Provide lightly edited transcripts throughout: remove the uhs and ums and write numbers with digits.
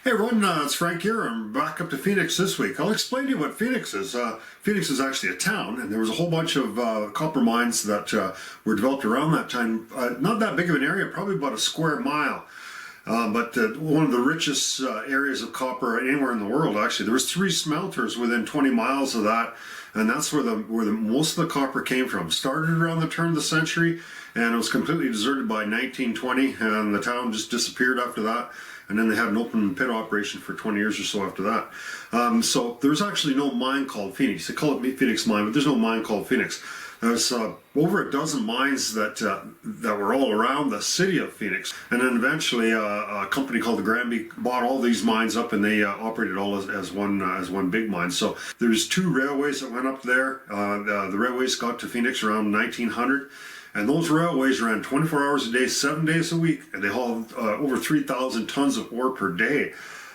Hey everyone, it's Frank here. I'm back up to Phoenix this week. I'll explain to you what Phoenix is. Phoenix is actually a town, and there was a whole bunch of copper mines that were developed around that time. Not that big of an area, probably about a square mile. But one of the richest areas of copper anywhere in the world, actually. There was 3 smelters within 20 miles of that, and that's where the most of the copper came from. Started around the turn of the century, and it was completely deserted by 1920, and the town just disappeared after that. And then they had an open pit operation for 20 years or so after that. So there's actually no mine called Phoenix. They call it Phoenix Mine, but there's no mine called Phoenix. There's over a dozen mines that were all around the city of Phoenix. And then eventually a company called the Granby bought all these mines up, and they operated all as one big mine. So there's 2 railways that went up there. The railways got to Phoenix around 1900. And those railways ran 24 hours a day, 7 days a week, and they hauled over 3,000 tons of ore per day.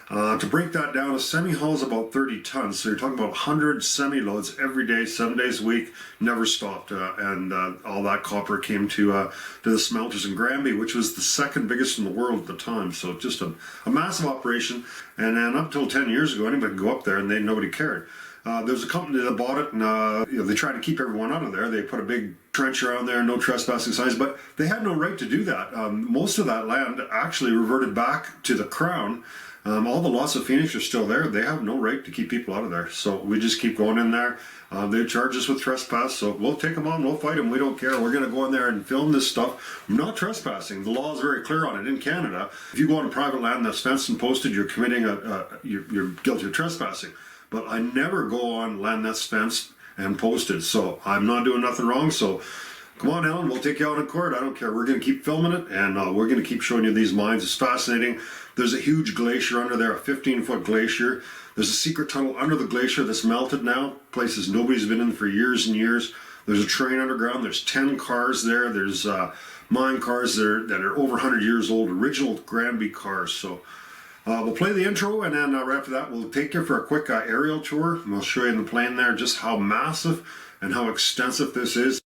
To break that down, a semi hauls about 30 tons, so you're talking about 100 semi-loads every day, 7 days a week, never stopped. And all that copper came to the smelters in Granby, which was the second biggest in the world at the time. So just a massive operation. And then up till 10 years ago, anybody could go up there and nobody cared. There was a company that bought it, and they tried to keep everyone out of there. They put a big trench around there, no trespassing signs, but they had no right to do that. Most of that land actually reverted back to the Crown. All the lots of Phoenix are still there. They have no right to keep people out of there. So we just keep going in there. They charge us with trespass, so we'll take them on, we'll fight them, we don't care. We're going to go in there and film this stuff. I'm not trespassing. The law is very clear on it in Canada. If you go on private land that's fenced and posted, you're committing you're guilty of trespassing. But I never go on land that's fenced and posted, so I'm not doing nothing wrong. So come on, Alan, we'll take you out in court. I don't care. We're going to keep filming it, and we're going to keep showing you these mines. It's fascinating. There's a huge glacier under there, a 15-foot glacier. There's a secret tunnel under the glacier that's melted now, places nobody's been in for years and years. There's a train underground. There's 10 cars there. There's mine cars that are over 100 years old, original Granby cars. So we'll play the intro, and then right after that, we'll take you for a quick aerial tour. And we'll show you in the plane there just how massive and how extensive this is.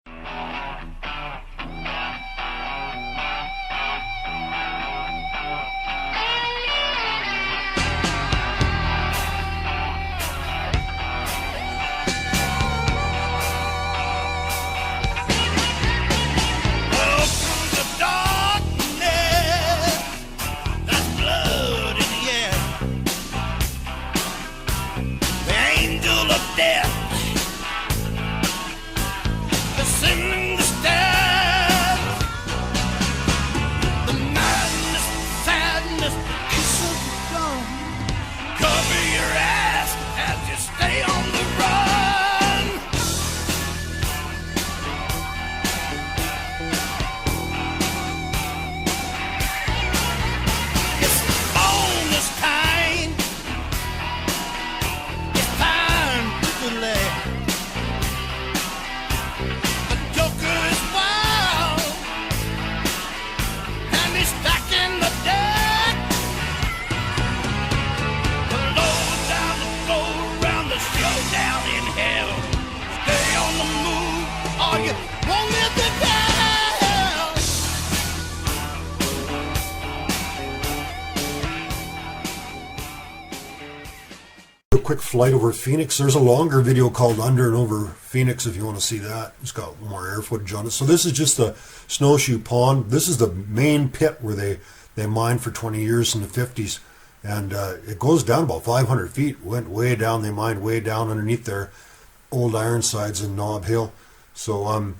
Quick flight over Phoenix. There's a longer video called Under and Over Phoenix if you want to see that. It's got more air footage on it. So this is just the snowshoe pond. This is the main pit where they mined for 20 years in the 50s, and it goes down about 500 feet. Went way down. They mined way down underneath their old Ironsides in Nob Hill. So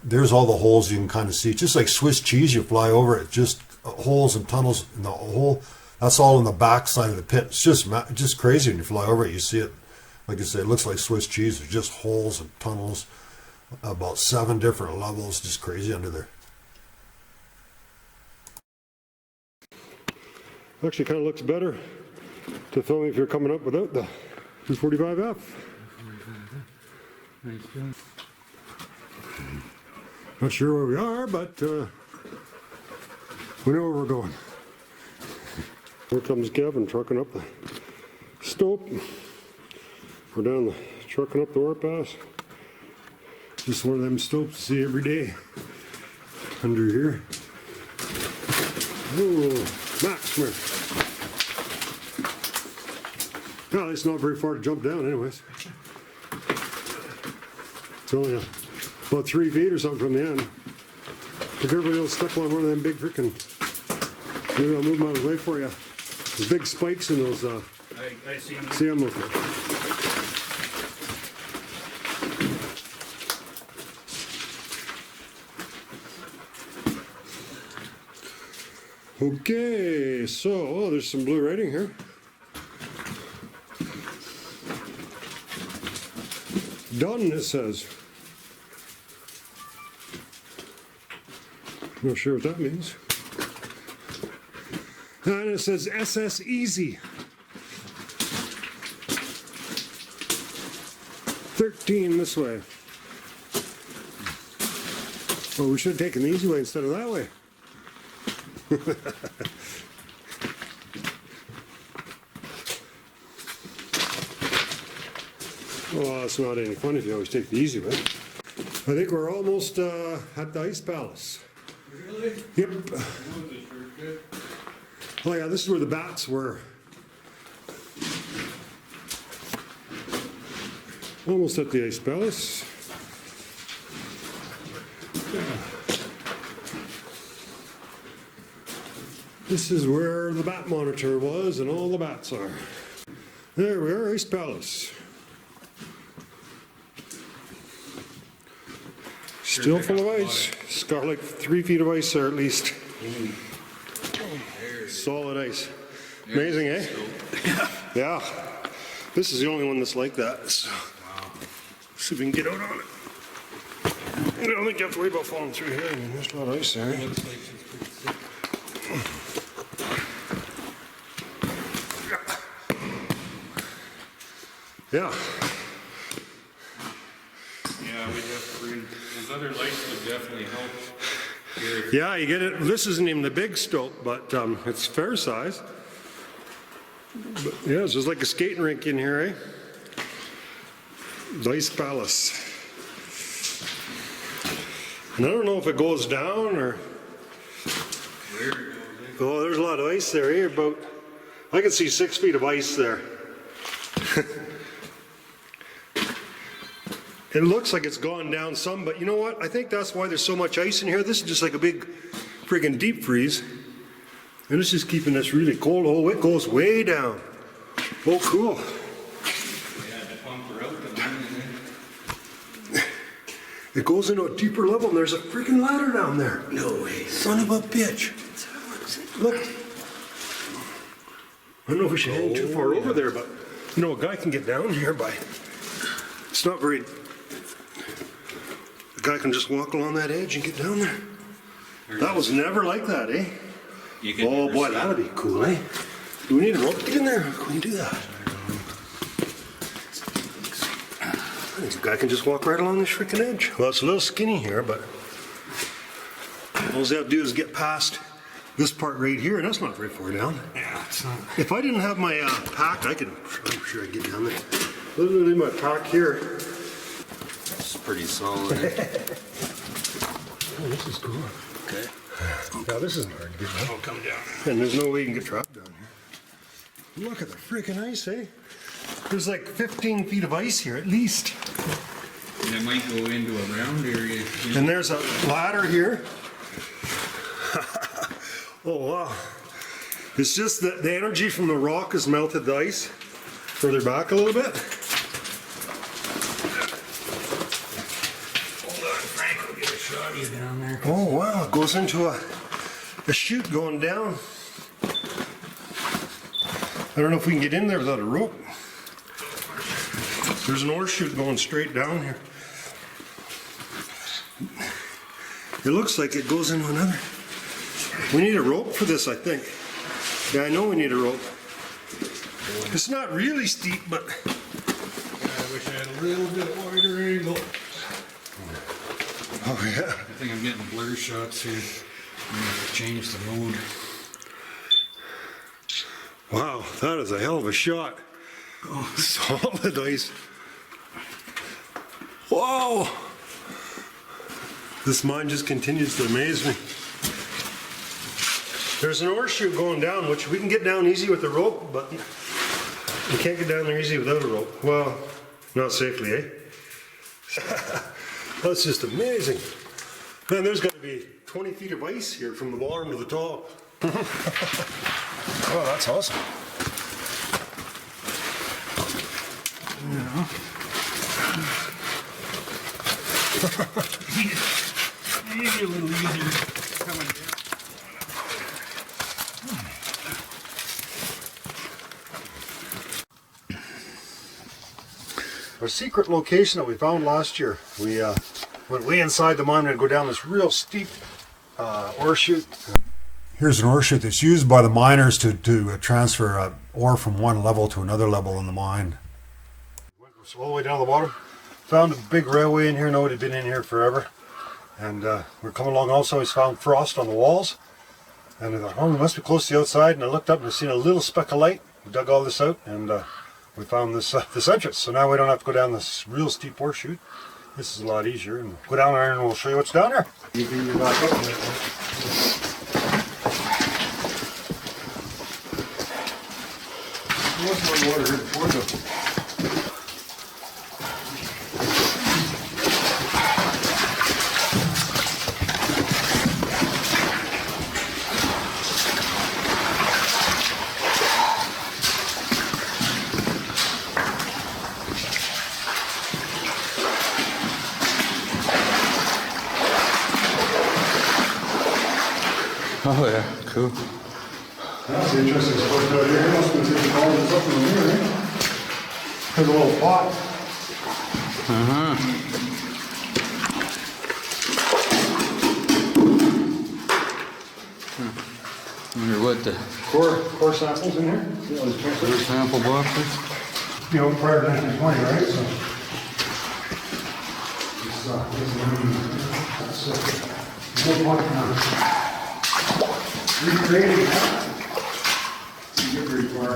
there's all the holes you can kind of see. It's just like Swiss cheese. You fly over it, just holes and tunnels in the hole. That's all in the back side of the pit. It's just crazy when you fly over it. You see it, like I say, it looks like Swiss cheese. There's just holes and tunnels, about 7 different levels. Just crazy under there. Actually, kind of looks better to film if you're coming up without the 245F. Nice job. Not sure where we are, but we know where we're going. Here comes Kevin trucking up the stope. We're down trucking up the ore pass. Just one of them stopes you see every day under here. Oh, Max, come here. Well, it's not very far to jump down anyways. It's only about 3 feet or something from the end. If everybody will step on one of them big frickin', maybe I'll move them out of the way for you. There's big spikes in those, I see them. see them looking. Okay, so, oh, there's some blue writing here. Done, it says. Not sure what that means. And it says SS Easy. 13 this way. Well, we should have taken the easy way instead of that way. Well, it's not any fun if you always take the easy way. I think we're almost at the Ice Palace. Really? Yep. Oh yeah, this is where the bats were. Almost at the Ice Palace. This is where the bat monitor was and all the bats are. There we are, Ice Palace. Still full of ice. It's got like 3 feet of ice there at least. Solid ice. Amazing, eh? Yeah. This is the only one that's like that. So, see if we can get out on it. I don't think you have to worry about falling through here. I mean, there's a lot of ice there. Eh? Looks like she's pretty sick. Yeah. Yeah, we'd have to bring, those other lights would definitely help. Here. Yeah, you get it. This isn't even the big stope, but it's fair size. But yeah, it's just like a skating rink in here, eh? The Ice Palace. And I don't know if it goes down or. Where it goes in. Oh, there's a lot of ice there. Here, about I can see 6 feet of ice there. It looks like it's gone down some, but you know what? I think that's why there's so much ice in here. This is just like a big friggin' deep freeze. And it's just keeping this really cold. Oh, it goes way down. Oh, cool. They had to pump her out the morning and then. It goes into a deeper level, and there's a freaking ladder down there. No way. Son of a bitch. Look. I don't know if we should hang too far over there, but you know, a guy can get down here by. It's not very. A guy can just walk along that edge and get down there. That was never like that, eh? You can Oh never boy, see that'd be cool, eh? Do we need a rope to get in there? How can we do that? I think a guy can just walk right along this freaking edge. Well, it's a little skinny here, but all they have to do is get past this part right here, and that's not very far down. Yeah, it's not. If I didn't have my pack, I'm sure I'd get down there. Literally my pack here. It's pretty solid. Oh, this is cool. Okay. Yeah, this isn't hard to get down. I'll come down. And there's no way you can get trapped down here. Look at the freaking ice, eh? There's like 15 feet of ice here at least. And it might go into a round area. And there's a ladder here. Oh wow. It's just that the energy from the rock has melted the ice further back a little bit. Hold on, Frank, we'll get a shot of you down there. Oh wow, it goes into a chute going down. I don't know if we can get in there without a rope. There's an ore chute going straight down here. It looks like it goes into another. We need a rope for this, I think. Yeah, I know we need a rope. It's not really steep, but... I wish I had a little bit wider angle. Oh yeah. I think I'm getting blur shots here. I'm gonna have to change the mode. Wow, that is a hell of a shot. Oh, solid ice. Whoa! This mine just continues to amaze me. There's an ore chute going down, which we can get down easy with the rope, but You can't get down there easy without a rope. Well, not safely, eh? That's just amazing. Man, there's got to be 20 feet of ice here from the bottom to the top. Oh, that's awesome. Yeah. Maybe a little easier coming down. Our secret location that we found last year. We went way inside the mine and go down this real steep ore chute. Here's an ore chute that's used by the miners to transfer ore from one level to another level in the mine. Went all the way down to the bottom. Found a big railway in here. No, it had been in here forever. And we're coming along also. We found frost on the walls. And I thought, oh, we must be close to the outside. And I looked up and I seen a little speck of light. We dug all this out and we found this entrance. So now we don't have to go down this real steep ore chute. This is a lot easier. And go down there and we'll show you what's down there. You can get back up a bit. There was more water here before though. Oh yeah, cool. That's the interesting spot out here. Must have taken all this up in the mirror, eh? There's a little pot. Wonder what the Core samples in here. See all these core sample boxes. You know, prior to 1920, right? So, no point now. Recreating that. You get very far.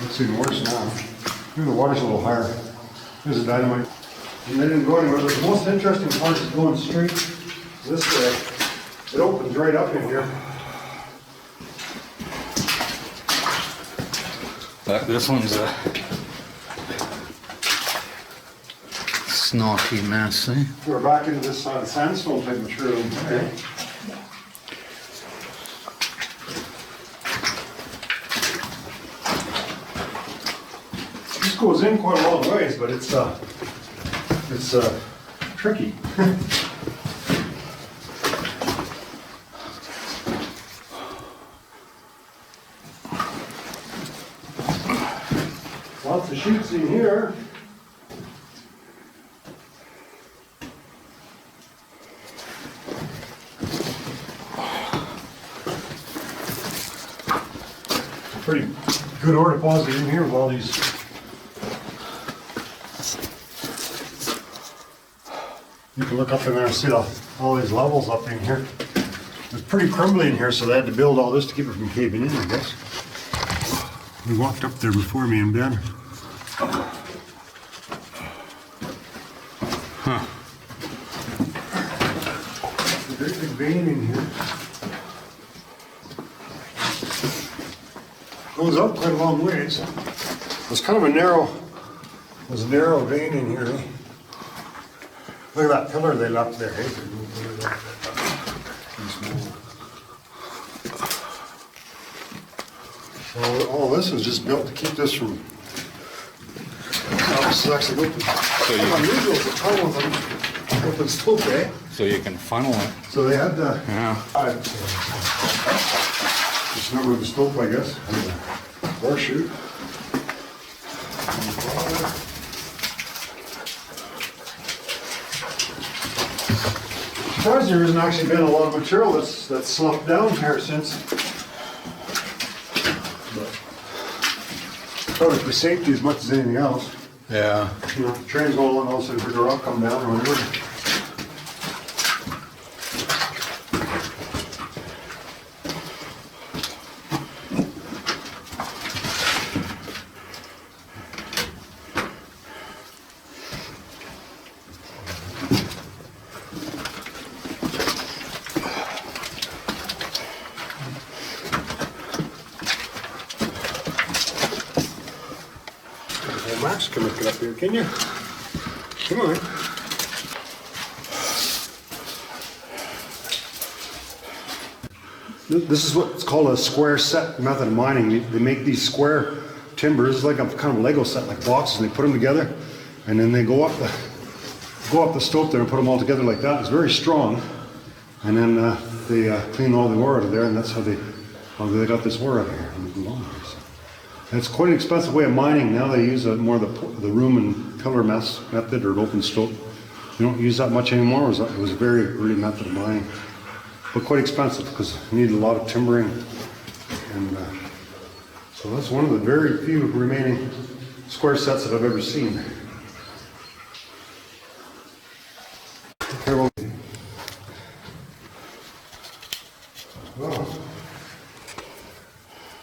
It's even worse now. Maybe the water's a little higher. There's a dynamite. And they didn't go anywhere. But the most interesting part is going straight this way. It opens right up in here. This one's a snotty mess, eh? We're back into this sandstone type material. Okay. This goes in quite a long ways, but it's tricky. Lots of chutes in here. Pretty good ore deposit in here with all these. You can look up in there and see all these levels up in here. It's pretty crumbly in here, so they had to build all this to keep it from caving in, I guess. We walked up there before, me and Ben. Huh. A great big vein in here. Goes up quite a long ways. It's kind of a narrow vein in here. Eh? Look at that pillar they left there. Eh? All this was just built to keep this from. This is actually open. So you Unusual to tunnel with an open slope, eh? So you can funnel it. So they had the. Yeah. Just number of the slope, I guess. Ore chute. Surprised there hasn't actually been a lot of material that's slumped down here since. But probably for safety as much as anything else. Yeah. You know, trains go along, also if a rock come down or whatever. Max can make it up here, can you? Come on. This is what's called a square set method of mining. They make these square timbers like a kind of Lego set, like boxes, and they put them together, and then they go up the stope there and put them all together like that. It's very strong, and then they clean all the ore out of there, and that's how they got this ore out of here. And it's quite an expensive way of mining. Now they use more of the room and pillar method or open stope. They don't use that much anymore. It was a very early method of mining, but quite expensive because you need a lot of timbering, and so that's one of the very few remaining square sets that I've ever seen. Okay, well,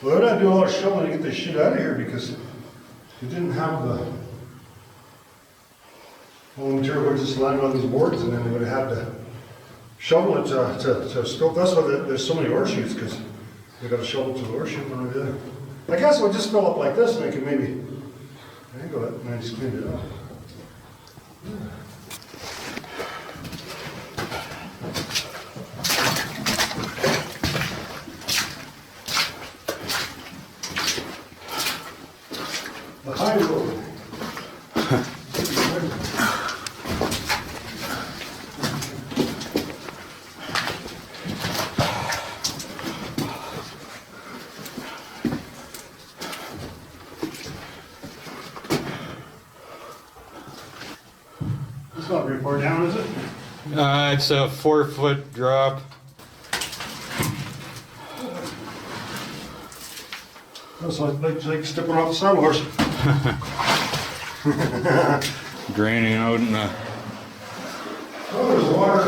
I had to do a lot of shoveling to get this shit out of here because we didn't have all the material would just landed on these boards, and then we would have had to shovel it to scope. That's why there's so many ore chutes, because we got to shovel to the ore chute when we did it. I guess we'll just fill up like this, and I can maybe angle it, and I just cleaned it up. The high road. It's not very far down, is it? It's a 4-foot drop. That's like stepping off the saddle horse. Draining out in the... Oh, there's water.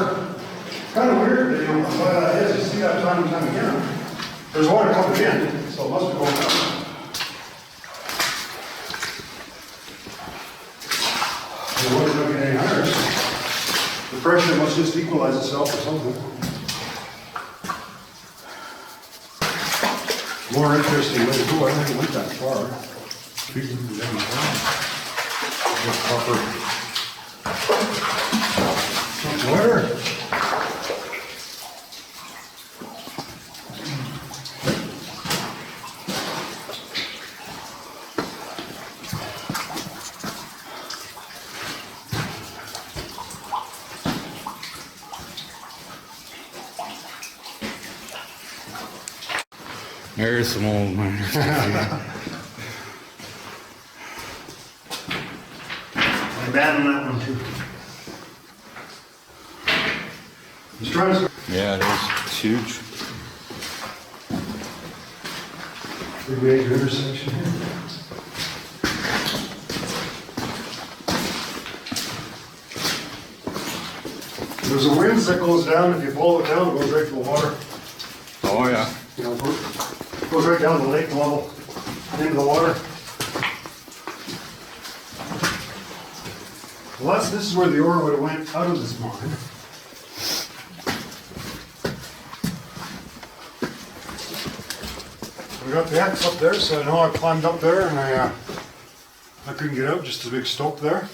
Kind of weird that you don't know why that is. You see that time and time again. There's water coming in, so it must be going down. The water's not getting any higher. The pressure must just equalize itself or something. More interesting way to go. I haven't went that far. Water. There's some old miners. I abandoned that one too. Just trying to. Yeah, it is. It's huge. Big major intersection here. There's a winds that goes down. If you follow it down, it goes right to the water. Oh yeah. You know, goes right down to the lake level, into the water. Well, this is where the ore would have went out of this mine. We got the X up there, so I know I climbed up there and I couldn't get out, just a big stope there.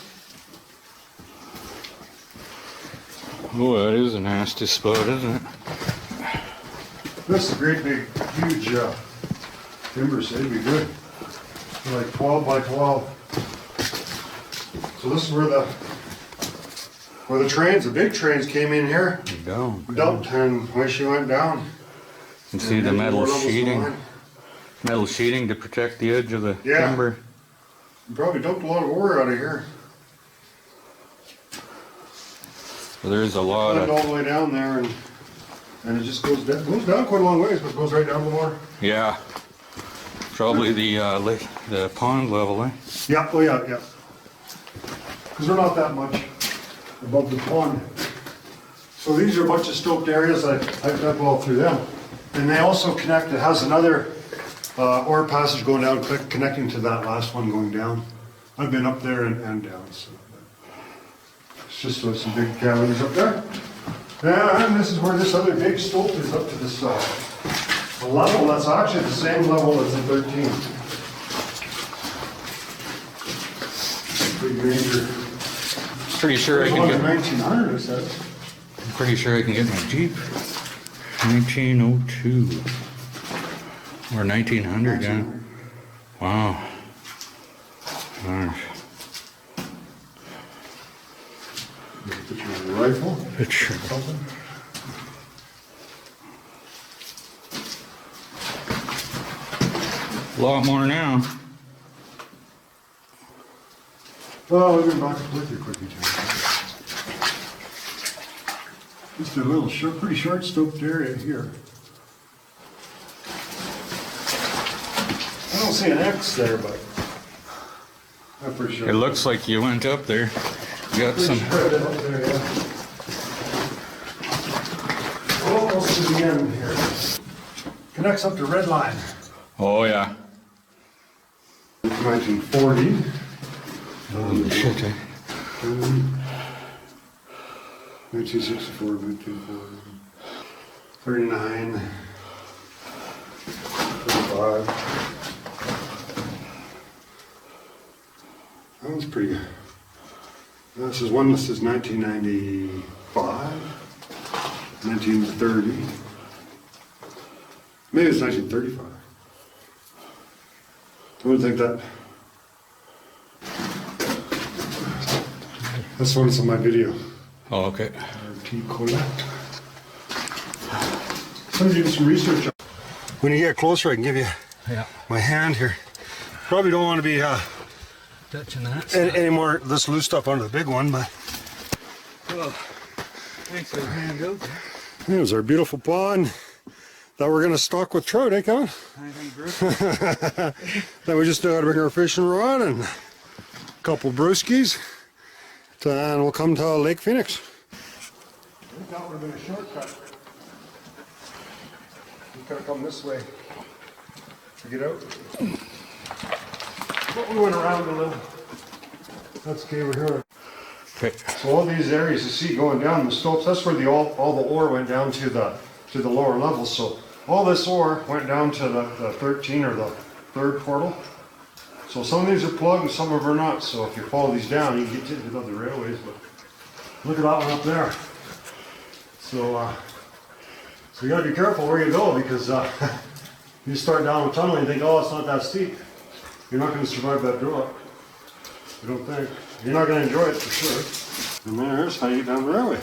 Oh, that is a nasty spot, isn't it? This is a great big, huge timber, so it'd be good. They're like 12 by 12. So this is where the trains, the big trains came in here, dumped, and when she went down. You can see the metal sheeting. Metal sheeting to protect the edge of the timber. You probably dumped a lot of ore out of here. So there's a lot of... all the way down there, and it just goes down quite a long ways, but it goes right down to the water. Yeah. Probably the pond level, eh? Yeah, oh yeah, yeah. Because we're not that much above the pond. So these are a bunch of stoped areas. I go all through them. And they also connect, it has another ore passage going down, connecting to that last one going down. I've been up there and down, so. It's just some big caverns up there. And this is where this other big stope is up to this the level. That's actually the same level as the 13. Pretty major. Pretty sure I can get. 1900, is that? I'm pretty sure I can get my Jeep. 1902 or 1900, yeah. Wow. Gosh. Picture of a rifle. Picture. Something. A lot more now. Well, we're going to back with you quickly, Jim. Just a little short, pretty short stoked area here. I don't see an X there, but I'm pretty sure. It looks like you went up there. You got some. Spread it up there, yeah. Almost to the end here. Connects up to red line. Oh yeah. 1940. Holy shit, eh? 1964, 1940, 39, 35. That was pretty good. This is one that says 1995, 1930. Maybe it's 1935. I would think that. That's one that's on my video. Oh, okay. RT Collect. Somebody did some research on. When you get closer, I can give you my hand here. Probably don't want to be Touching that. any more of this loose stuff under the big one, but Oh, thanks for the hand out there. here's our beautiful pond that we're going to stock with trout, eh, Kevin? I think Griffin. Then we just got to bring our fishing rod and a couple brewskis, and we'll come to Lake Phoenix. I think that would have been a shortcut. You could have come this way to get out. But we went around a little. That's cave here. Okay. So all these areas you see going down the slopes, that's where all the ore went down to the lower levels. So all this ore went down to the 13 or the third portal. So some of these are plugged and some of them are not. So if you follow these down, you can get to the railways. But look at that one up there. So you gotta be careful where you go, because you start down a tunnel and you think, oh, it's not that steep. You're not going to survive that drop. I don't think. You're not going to enjoy it for sure. And there's how you get down the railway.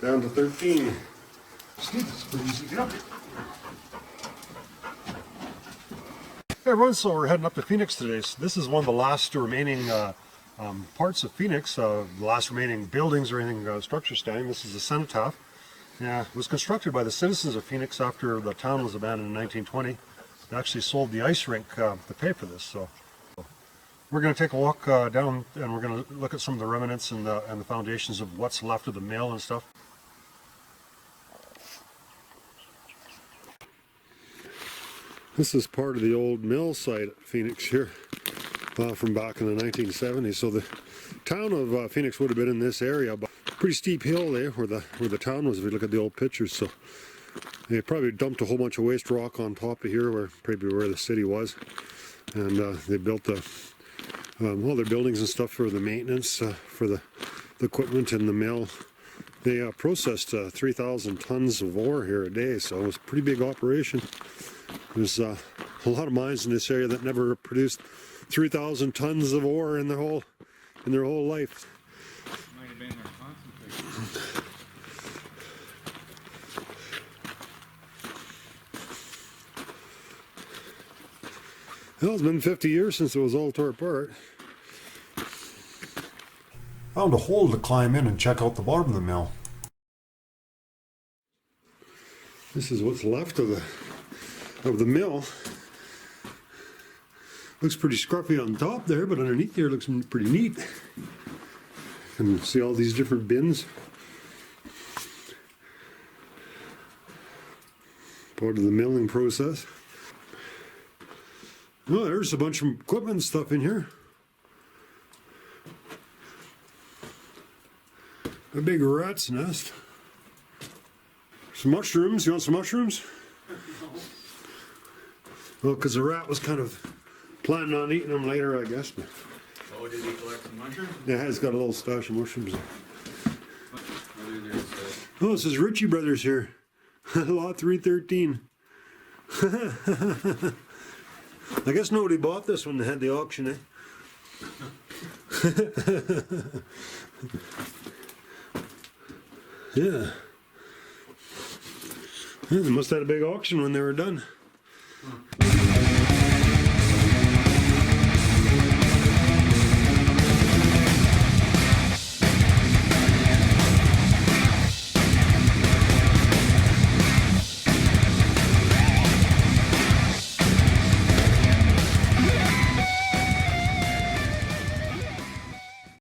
Down to 13. Steep, it's pretty easy to get up. Hey everyone, so we're heading up to Phoenix today. So this is one of the last remaining parts of Phoenix, the last remaining buildings or anything structure standing. This is the cenotaph. Yeah, it was constructed by the citizens of Phoenix after the town was abandoned in 1920. They actually sold the ice rink to pay for this. So we're going to take a walk down, and we're going to look at some of the remnants and the foundations of what's left of the mill and stuff. This is part of the old mill site at Phoenix here from back in the 1970s. So the town of Phoenix would have been in this area, but pretty steep hill there where the town was if you look at the old pictures. So they probably dumped a whole bunch of waste rock on top of here, where the city was, and they built all their buildings and stuff for the maintenance, for the equipment in the mill. They processed 3,000 tons of ore here a day, so it was a pretty big operation. There's a lot of mines in this area that never produced 3,000 tons of ore in their whole life. Might have been their concentrate. Well, it's been 50 years since it was all tore apart. Found a hole to climb in and check out the bottom of the mill. This is what's left of the mill. Looks pretty scruffy on top there, but underneath here it looks pretty neat. And see all these different bins. Part of the milling process. Oh, there's a bunch of equipment and stuff in here. A big rat's nest. Some mushrooms. You want some mushrooms? Well, because the rat was kind of Planning on eating them later, I guess. But Oh, did he collect some mushrooms? yeah, it's got a little stash of mushrooms. Maybe there's, Oh, it says Ritchie Brothers here. Lot 313. I guess nobody bought this when they had the auction, eh? Yeah. Yeah, they must have had a big auction when they were done.